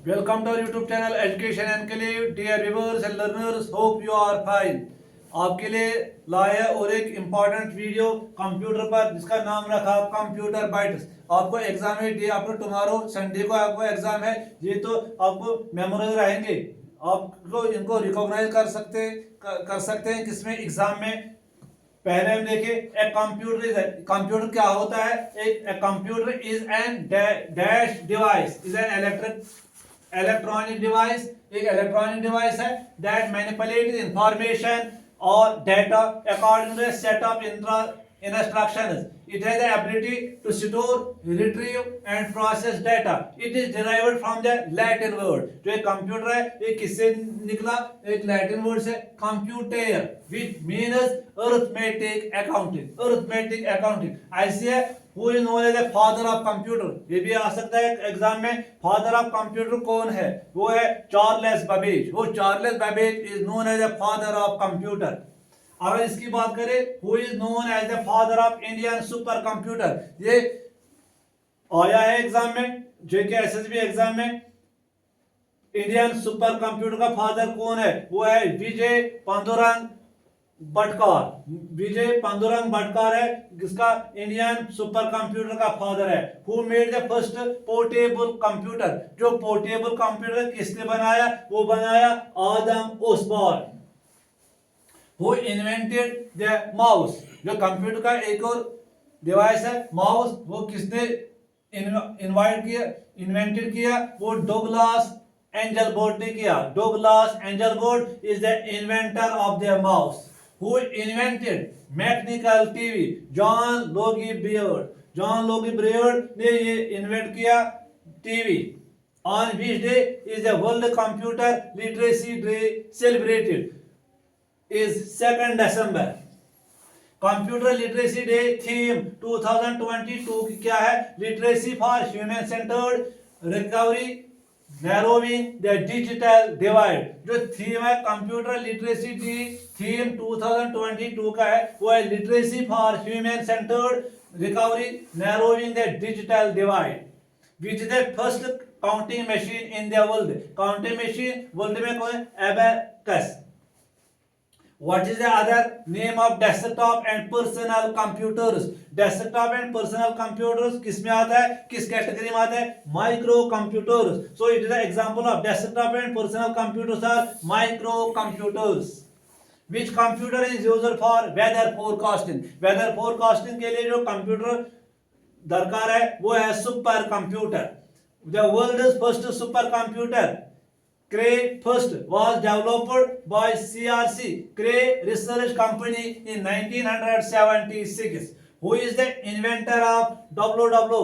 Welcome to our YouTube channel Education Enclave. Dear viewers and learners, hope you are fine. आपके लिए लाया और एक इम्पॉर्टेंट वीडियो कंप्यूटर पर जिसका नाम रखा कंप्यूटर बाइट्स। आपको एग्जाम है डे आफ्टर टुमारो संडे को आपको एग्जाम है। ये तो आपको मेमोराइज रहेंगे, आपको इनको रिकॉग्नाइज कर सकते हैं किसमें एग्जाम में। पहले हम देखें ए कंप्यूटर क्या होता है। एक computer is an dash device, is an electronic device, एक इलेक्ट्रॉनिक डिवाइस है दैट मैनिपुलेट इंफॉर्मेशन और data according to set of instructions. It has the ability to store, retrieve and process data. It is derived from the Latin word. जो एक computer है ये किससे निकला? एक लैटिन वर्ड से computer, which means arithmetic accounting. Arithmetic accounting ऐसी है। Who is known as the father of computer? ये भी आ सकता है एग्जाम में। फादर ऑफ कंप्यूटर कौन है? वो है चार्ल्स बेबेज। वो Charles Babbage is known as the father of computer. अगर इसकी बात करें who is known as the father of Indian super computer, ये आया है एग्जाम में, जेके एसएसबी एग्जाम में। इंडियन सुपर कंप्यूटर का फादर कौन है? वो है विजय पांडुरंग भटकर। विजय पांडुरंग भटकर है जिसका इंडियन सुपर कंप्यूटर का फादर है। Who made the first portable computer? जो पोर्टेबल कंप्यूटर किसने बनाया? वो बनाया Adam Osborne. Who invented the mouse? जो कंप्यूटर का एक और डिवाइस है माउस, वो किसने इन्वेंटेड किया? वो डगलस एंजलबर्ट ने किया। Douglas Engelbart is the inventor of the mouse. Who invented mechanical TV? John Logie Baird. John Logie Baird ने ये इन्वेंट किया TV. On which day is the World Computer Literacy Day celebrated? is 2nd December. Computer literacy day theme 2022 की क्या है? Literacy for human centred recovery narrowing the digital divide. जो theme है computer literacy day theme 2022 का है वो है literacy for human centred recovery narrowing the digital divide. Which is the first counting machine in the world? Counting machine world में कौन है? Abacus. What is the other name of desktop and personal computers? Desktop and personal computers किसमें आता है? किस category में आता है? Micro computers. So it is the example of desktop and personal computers are micro computers. Which computer is used for weather forecasting? Weather forecasting के लिए जो कंप्यूटर दरकार है वो है super computer. The world's first supercomputer Cray first was developed by CRC Cray Research Company in 1976. Who is the inventor of WW?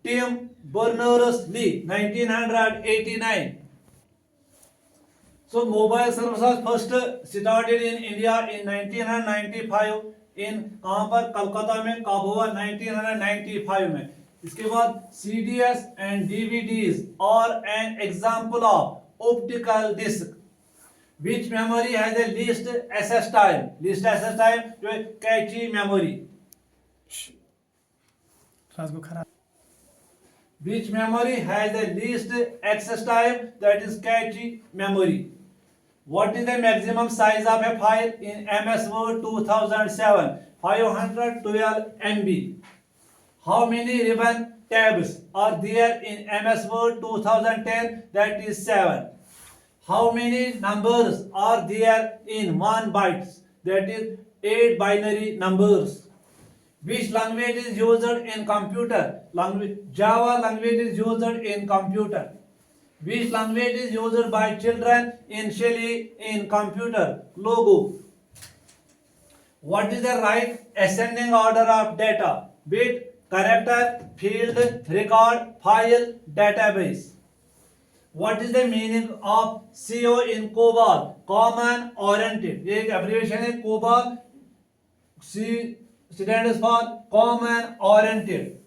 Tim Berners-Lee, 1989. So mobile service was first started in India in 1995 in कहाँ पर? कलकत्ता में। कब हुआ? 1995 में। इसके बाद CDs and DVDs are an example of optical disc. Which memory has the least access time? Least access time जो है cache memory. Which memory has the least access time? That is cache memory. What is the maximum size of a file in MS Word 2007? 512 MB. How many ribbon tabs are there in MS Word 2010? That is 7. How many numbers are there in 1 bytes? That is 8 binary numbers. Which language is used in computer? Java language is used in computer. Which language is used by children initially in computer? Logo. What is the right ascending order of data? Bit, character, field, record, file, database. What is the meaning of CO in COBOL? Common oriented. ये एक abbreviation है COBOL. C stands for common oriented.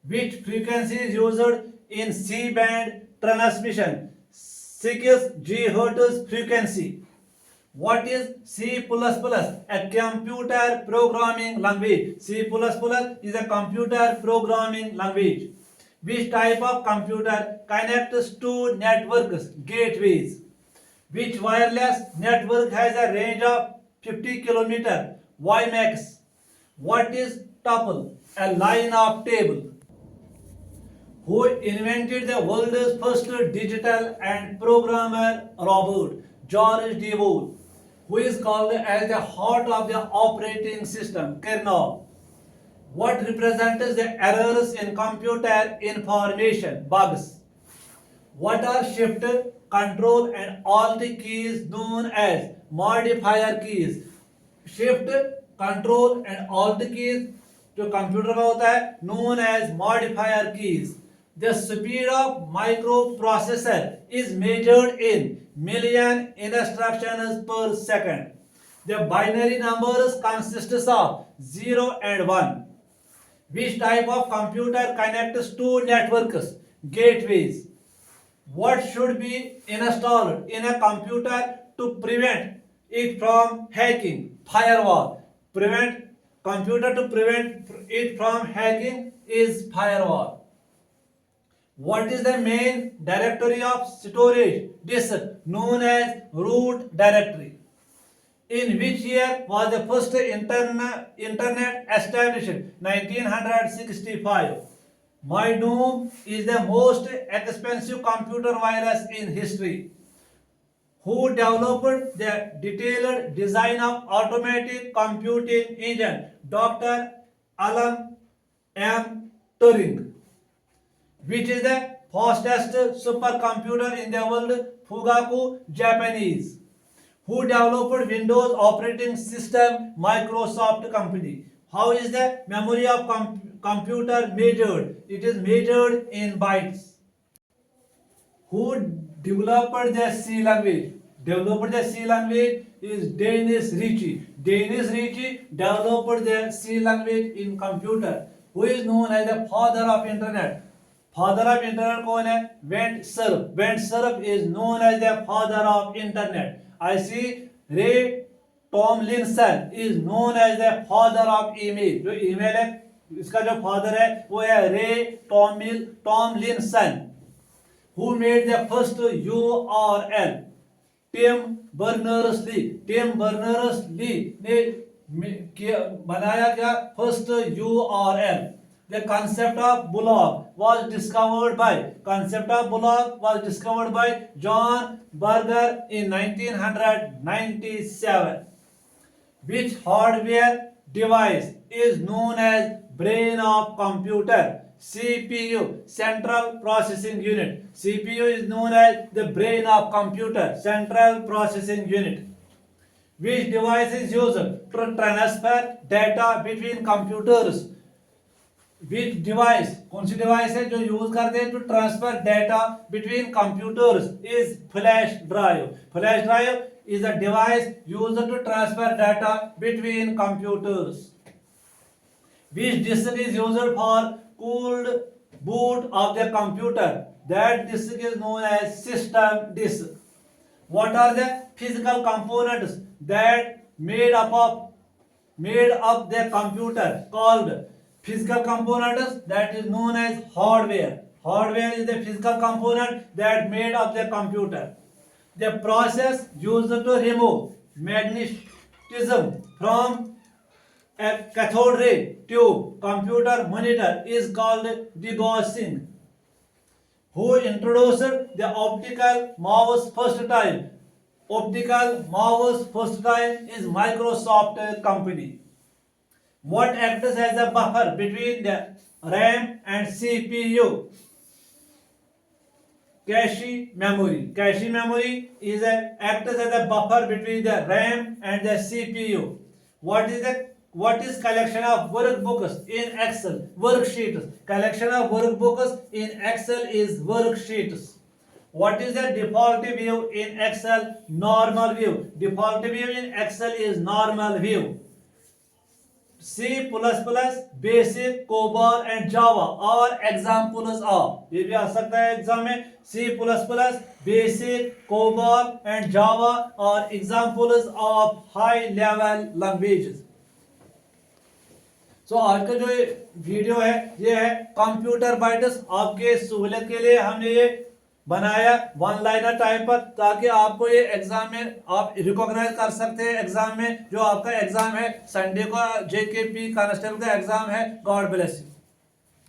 Which frequency is used in C band transmission? 6 GHz frequency. What is C++? A computer programming language. C++ is a computer programming language. Which type of computer connects to networks, gateways? Which wireless network has a range of 50 km WiMAX? What is tuple? A line of table. Who invented the world's first digital and programmer robot? George Devol, who is called as the heart of the operating system, kernel. What represents the errors in computer information, bugs? What are shift, control and alt keys known as modifier keys? Shift, control and alt keys जो computer में होता है known as modifier keys. The speed of microprocessor is measured in million instructions per second. The binary numbers consists of 0 and 1. Which type of computer connects to networks, gateways? What should be installed in a computer to prevent it from hacking? Firewall. Computer to prevent it from hacking is firewall. What is the main directory of storage disk known as root directory? In which year was the first internet established? 1965. MyDoom is the most expensive computer virus in history. Who developed the detailed design of automatic computing engine? Dr. Alan M. Turing. Which is the fastest supercomputer in the world? Fugaku, Japanese. Who developed Windows operating system? Microsoft company. How is the memory of computer measured? It is measured in bytes. Who developed the C language? Developed the C language is Dennis Ritchie. Dennis Ritchie developed the C language in computer. Who is known as the father of internet? Father of internet कौन है? Vint Cerf. Vint Cerf is known as the father of internet. I see Ray Tomlinson is known as the father of email. जो email है इसका जो father है वो है Ray Tomlinson. Who made the first URL? Tim Berners-Lee. Tim Berners-Lee ने बनाया क्या? First URL. The concept of blog was discovered by John Berger in 1997. Which hardware device is known as brain of computer? CPU, Central Processing Unit. CPU is known as the brain of computer, Central Processing Unit. Which device is used to transfer data between computers? Which device? कौन सी device है जो use करते हैं to transfer data between computers is flash drive. Flash drive is a device used to transfer data between computers. Which disk is used for cooled boot of the computer? That disk is known as system disk. What are the physical components that made up the computer called physical components? That is known as hardware. Hardware is the physical component that made up the computer. The process used to remove magnetism from a cathode ray tube computer monitor is called degaussing. Who introduced the optical mouse first time? Optical mouse first time is Microsoft company. What acts as a buffer between the RAM and CPU? Cache memory. Cache memory acts as a buffer between the RAM and the CPU. What is collection of workbooks in Excel? Worksheets. Collection of workbooks in Excel is worksheets. What is the default view in Excel? Normal view. Default view in Excel is normal view. C++, Basic, COBOL and Java are examples of. ये भी आ सकता है exam में. C++, Basic, COBOL and Java are examples of high level languages. सो आज का जो ये video है ये है कंप्यूटर बाइट्स। आपके सहूलियत के लिए हमने ये बनाया वन लाइनर टाइप पर, ताकि आपको ये एग्जाम में आप रिकॉग्नाइज कर सकते हैं। एग्जाम में जो आपका एग्जाम है संडे को जेकेपी कांस्टेबल का एग्जाम है। God bless you.